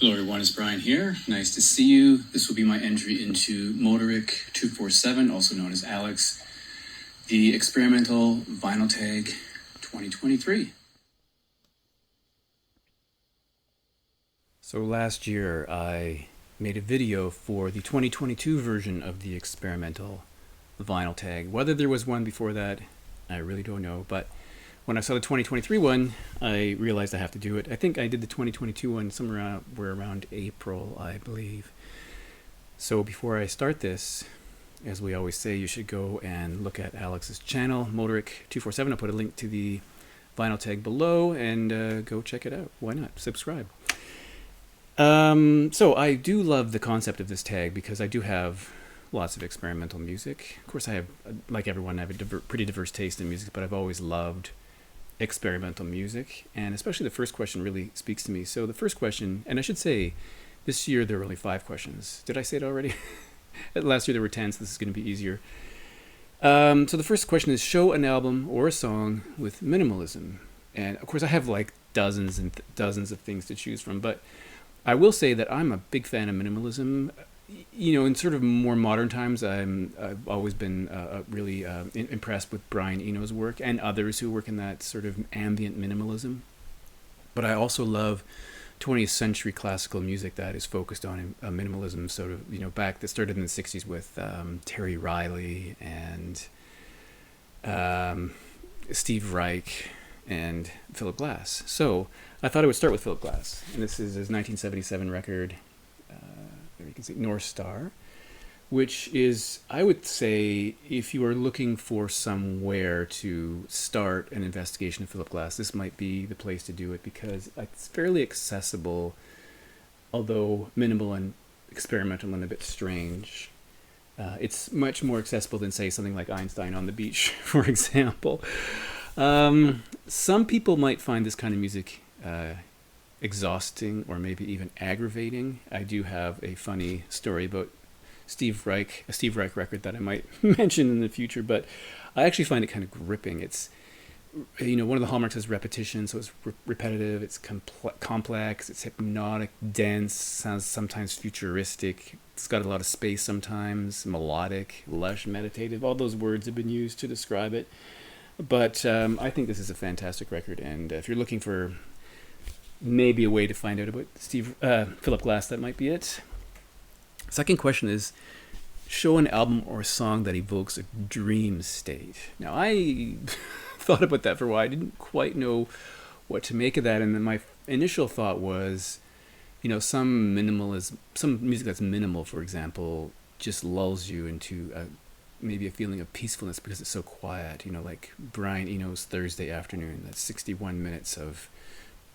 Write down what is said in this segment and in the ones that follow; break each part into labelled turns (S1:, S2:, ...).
S1: Hello everyone, it's Brian here. Nice to see you. This will be my entry into Motorik 247, also known as Alex, the experimental vinyl tag 2023.
S2: So last year I made a video for the 2022 version of the experimental vinyl tag. Whether there was one before that, I really don't know, but when I saw the 2023 one, I realized I have to do it. I think I did the 2022 one somewhere around April, I believe. So before I start this, as we always say, you should go and look at Alex's channel, Motorik 247. I'll put a link to the vinyl tag below, and go check it out. Why not? Subscribe. So I do love the concept of this tag because I do have lots of experimental music. Of course, I have, like everyone, I have a pretty diverse taste in music, but I've always loved experimental music, and especially the first question really speaks to me. So the first question, and I should say, this year there were only 5 questions. Did I say it already? Last year there were 10, so this is going to be easier. So the first question is, show an album or a song with minimalism. And of course I have like dozens and dozens of things to choose from, but I will say that I'm a big fan of minimalism. You know, in sort of more modern times, I've always been really impressed with Brian Eno's work and others who work in that sort of ambient minimalism. But I also love 20th century classical music that is focused on minimalism, sort of, you know, that started in the 60s with Terry Riley and Steve Reich and Philip Glass. So I thought I would start with Philip Glass, and this is his 1977 record. There you can see North Star, which is, I would say, if you are looking for somewhere to start an investigation of Philip Glass, this might be the place to do it because it's fairly accessible, although minimal and experimental and a bit strange. It's much more accessible than, say, something like Einstein on the Beach, for example. Some people might find this kind of music exhausting or maybe even aggravating. I do have a funny story about a Steve Reich record that I might mention in the future, but I actually find it kind of gripping. It's, you know, one of the hallmarks is repetition, so it's repetitive, it's complex, it's hypnotic, dense, sounds sometimes futuristic, it's got a lot of space sometimes, melodic, lush, meditative. All those words have been used to describe it. But I think this is a fantastic record, and if you're looking for maybe a way to find out about Philip Glass, that might be it. Second question is, show an album or a song that evokes a dream state. Now, I thought about that for a while. I didn't quite know what to make of that, and then my initial thought was, you know, some music that's minimal, for example, just lulls you into maybe a feeling of peacefulness because it's so quiet. You know, like Brian Eno's Thursday Afternoon. That's 61 minutes of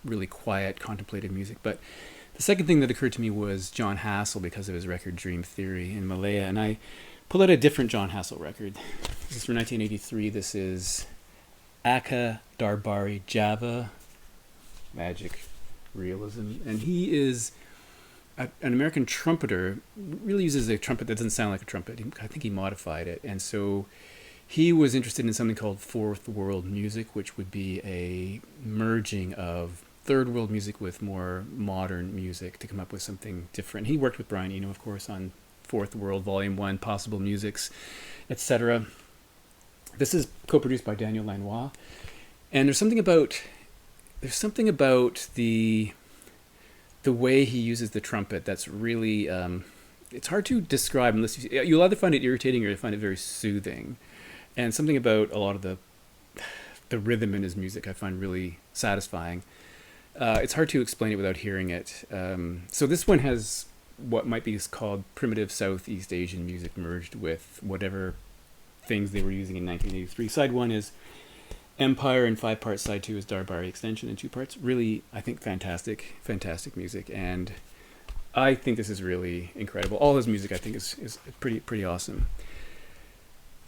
S2: really quiet, contemplative music. But the second thing that occurred to me was John Hassell, because of his record Dream Theory in Malaya, and I pulled out a different John Hassell record. This is from 1983. This is Aka Darbari Java, Magic Realism, and he is an American trumpeter. Really uses a trumpet that doesn't sound like a trumpet. I think he modified it, and so he was interested in something called fourth world music, which would be a merging of third world music with more modern music to come up with something different. He worked with Brian Eno, of course, on Fourth World Volume 1, Possible Musics, etc. This is co-produced by Daniel Lanois, and there's something about the way he uses the trumpet that's really it's hard to describe unless you'll either find it irritating or you'll find it very soothing. And something about a lot of the rhythm in his music I find really satisfying. It's hard to explain it without hearing it. So this one has what might be called primitive Southeast Asian music merged with whatever things they were using in 1983. Side 1 is Empire in 5 parts. Side 2 is Darbari Extension in 2 parts. Really, I think fantastic music. And I think this is really incredible. All his music, I think, is pretty awesome.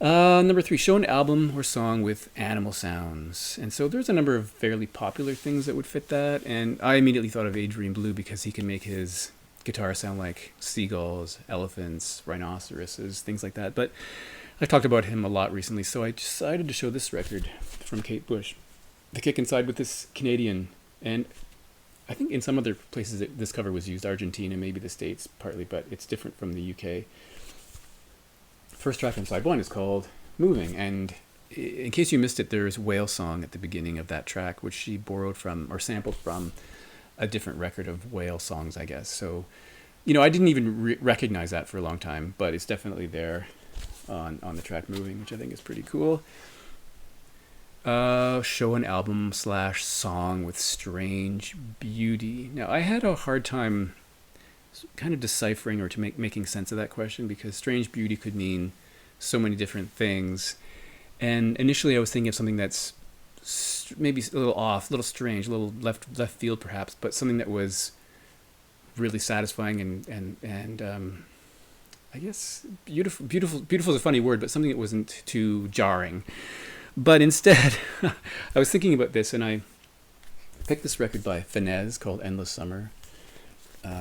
S2: Number 3, show an album or song with animal sounds. And so there's a number of fairly popular things that would fit that. And I immediately thought of Adrian Blue because he can make his guitar sound like seagulls, elephants, rhinoceroses, things like that. But I talked about him a lot recently, so I decided to show this record from Kate Bush, The Kick Inside, with this Canadian. And I think in some other places this cover was used, Argentina, maybe the States partly, but it's different from the UK. First track on side one is called Moving, and in case you missed it, there's Whale Song at the beginning of that track, which she borrowed from or sampled from a different record of whale songs, I guess. So, I didn't even recognize that for a long time, but it's definitely there on the track Moving, which I think is pretty cool. Show an album / song with Strange Beauty. Now, I had a hard time kind of deciphering or making sense of that question, because Strange Beauty could mean so many different things. And initially I was thinking of something that's maybe a little off, a little strange, a little left field perhaps, but something that was really satisfying and I guess beautiful is a funny word, but something that wasn't too jarring. But instead, I was thinking about this, and I picked this record by Finez called Endless Summer.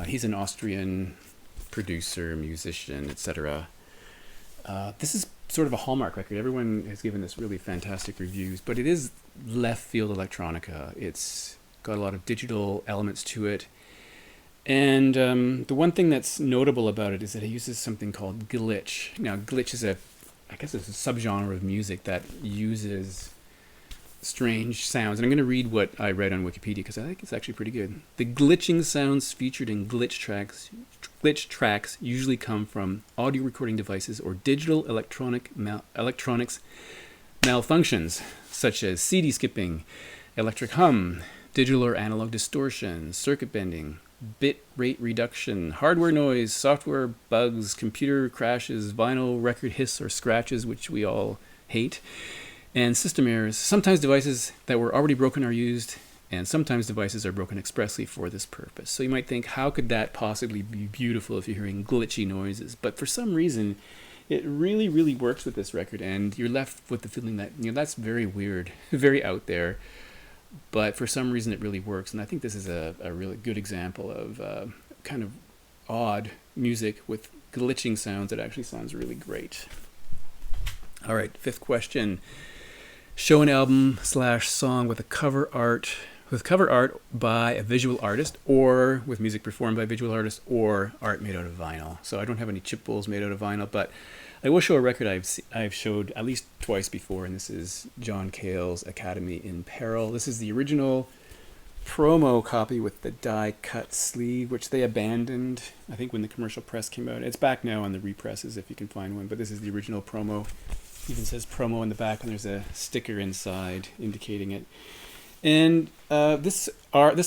S2: He's an Austrian producer, musician, etc. This is sort of a hallmark record. Everyone has given this really fantastic reviews, but it is left field electronica. It's got a lot of digital elements to it. And the one thing that's notable about it is that it uses something called glitch. Now, glitch is I guess it's a subgenre of music that uses strange sounds. And I'm going to read what I read on Wikipedia because I think it's actually pretty good. The glitching sounds featured in glitch tracks usually come from audio recording devices or digital electronics malfunctions, such as CD skipping, electric hum, digital or analog distortion, circuit bending, bit rate reduction, hardware noise, software bugs, computer crashes, vinyl record hiss or scratches, which we all hate, and system errors. Sometimes devices that were already broken are used, and sometimes devices are broken expressly for this purpose. So you might think, how could that possibly be beautiful if you're hearing glitchy noises? But for some reason, it really, really works with this record, and you're left with the feeling that, that's very weird, very out there. But for some reason it really works, and I think this is a really good example of kind of odd music with glitching sounds that actually sounds really great. All right, fifth question. Show an album / song with cover art by a visual artist, or with music performed by a visual artist, or art made out of vinyl. So I don't have any chip bowls made out of vinyl, but I will show a record I've showed at least twice before, and this is John Cale's Academy in Peril. This is the original promo copy with the die-cut sleeve, which they abandoned, I think, when the commercial press came out. It's back now on the represses if you can find one, but this is the original promo. It even says promo in the back, and there's a sticker inside indicating it. And this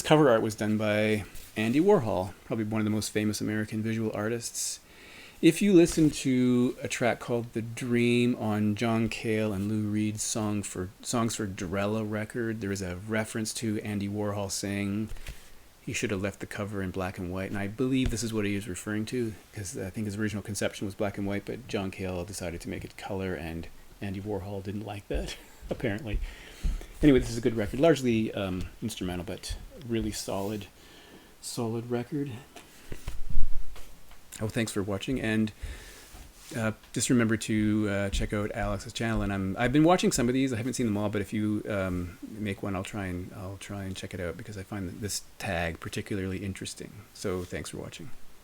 S2: cover art was done by Andy Warhol, probably one of the most famous American visual artists. If you listen to a track called The Dream on John Cale and Lou Reed's Songs for Dorella record, there is a reference to Andy Warhol saying he should have left the cover in black and white. And I believe this is what he is referring to, because I think his original conception was black and white, but John Cale decided to make it color, and Andy Warhol didn't like that, apparently. Anyway, this is a good record, largely instrumental, but really solid record. Oh, thanks for watching, and just remember to check out Alex's channel. And I've been watching some of these. I haven't seen them all, but if you make one, I'll try and check it out, because I find this tag particularly interesting. So thanks for watching.